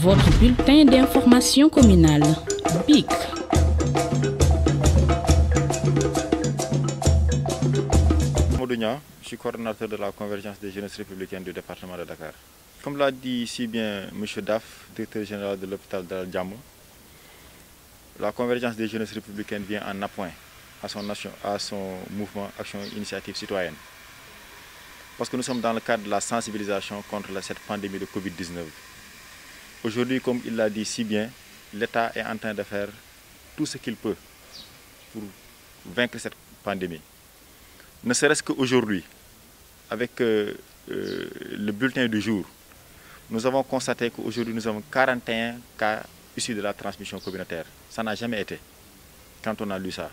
Votre bulletin d'information communale, BIC. Je suis coordonnateur de la convergence des jeunesses républicaines du département de Dakar. Comme l'a dit si bien M. Daf, directeur général de l'hôpital d'Al Djamou, la convergence des jeunesses républicaines vient en appoint à son mouvement Action Initiative Citoyenne. Parce que nous sommes dans le cadre de la sensibilisation contre cette pandémie de Covid-19. Aujourd'hui, comme il l'a dit si bien, l'État est en train de faire tout ce qu'il peut pour vaincre cette pandémie. Ne serait-ce qu'aujourd'hui, avec le bulletin du jour, nous avons constaté qu'aujourd'hui nous avons 41 cas issus de la transmission communautaire. Ça n'a jamais été quand on a lu ça.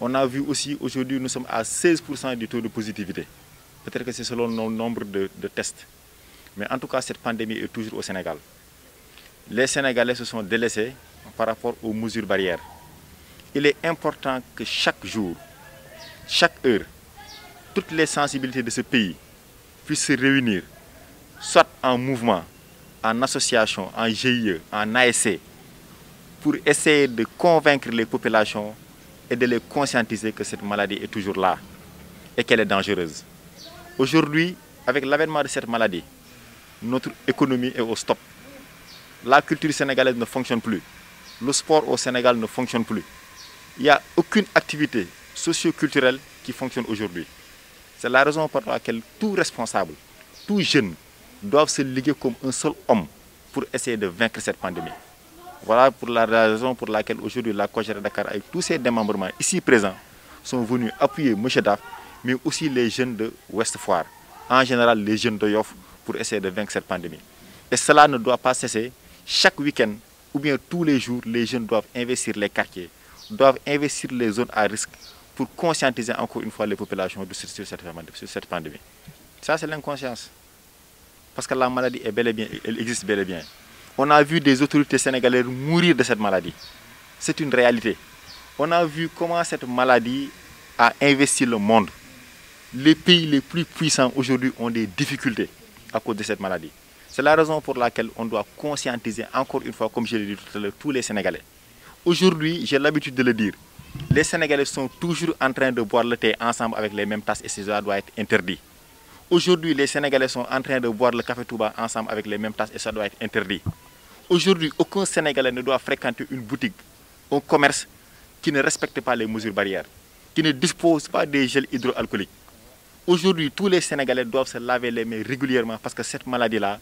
On a vu aussi aujourd'hui nous sommes à 16% du taux de positivité. Peut-être que c'est selon le nombre de tests. Mais en tout cas, cette pandémie est toujours au Sénégal. Les Sénégalais se sont délaissés par rapport aux mesures barrières. Il est important que chaque jour, chaque heure, toutes les sensibilités de ce pays puissent se réunir, soit en mouvement, en association, en GIE, en ASC, pour essayer de convaincre les populations et de les conscientiser que cette maladie est toujours là et qu'elle est dangereuse. Aujourd'hui, avec l'avènement de cette maladie, notre économie est au stop. La culture sénégalaise ne fonctionne plus. Le sport au Sénégal ne fonctionne plus. Il n'y a aucune activité socio-culturelle qui fonctionne aujourd'hui. C'est la raison pour laquelle tout responsable, tout jeune, doivent se liguer comme un seul homme pour essayer de vaincre cette pandémie. Voilà pour la raison pour laquelle aujourd'hui la COJER de Dakar avec tous ses démembrements ici présents sont venus appuyer M. Daf, mais aussi les jeunes de Ouest Foire, en général les jeunes de Yoff, pour essayer de vaincre cette pandémie. Et cela ne doit pas cesser. Chaque week-end ou bien tous les jours, les jeunes doivent investir les quartiers, doivent investir les zones à risque pour conscientiser encore une fois les populations sur cette pandémie. Ça, c'est l'inconscience. Parce que la maladie est bel et bien, elle existe bel et bien. On a vu des autorités sénégalaises mourir de cette maladie. C'est une réalité. On a vu comment cette maladie a investi le monde. Les pays les plus puissants aujourd'hui ont des difficultés à cause de cette maladie. C'est la raison pour laquelle on doit conscientiser encore une fois, comme je l'ai dit tout à l'heure, tous les Sénégalais. Aujourd'hui, j'ai l'habitude de le dire, les Sénégalais sont toujours en train de boire le thé ensemble avec les mêmes tasses et cela doit être interdit. Aujourd'hui, les Sénégalais sont en train de boire le café Touba ensemble avec les mêmes tasses et ça doit être interdit. Aujourd'hui, aucun Sénégalais ne doit fréquenter une boutique, un commerce qui ne respecte pas les mesures barrières, qui ne dispose pas des gels hydroalcooliques. Aujourd'hui, tous les Sénégalais doivent se laver les mains régulièrement parce que cette maladie-là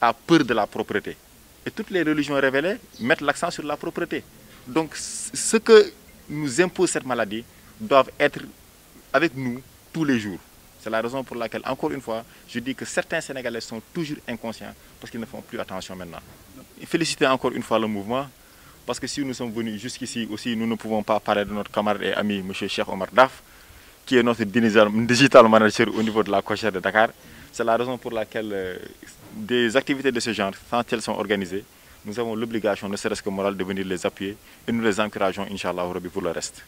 a peur de la propreté. Et toutes les religions révélées mettent l'accent sur la propreté. Donc, ce que nous impose cette maladie doivent être avec nous tous les jours. C'est la raison pour laquelle, encore une fois, je dis que certains Sénégalais sont toujours inconscients parce qu'ils ne font plus attention maintenant. Féliciter encore une fois le mouvement parce que si nous sommes venus jusqu'ici aussi, nous ne pouvons pas parler de notre camarade et ami M. Cheikh Omar Daf, qui est notre digital manager au niveau de la COJER de Dakar. C'est la raison pour laquelle des activités de ce genre, quand elles sont organisées, nous avons l'obligation, ne serait-ce que morale, de venir les appuyer et nous les encourageons, Inch'Allah, pour le reste.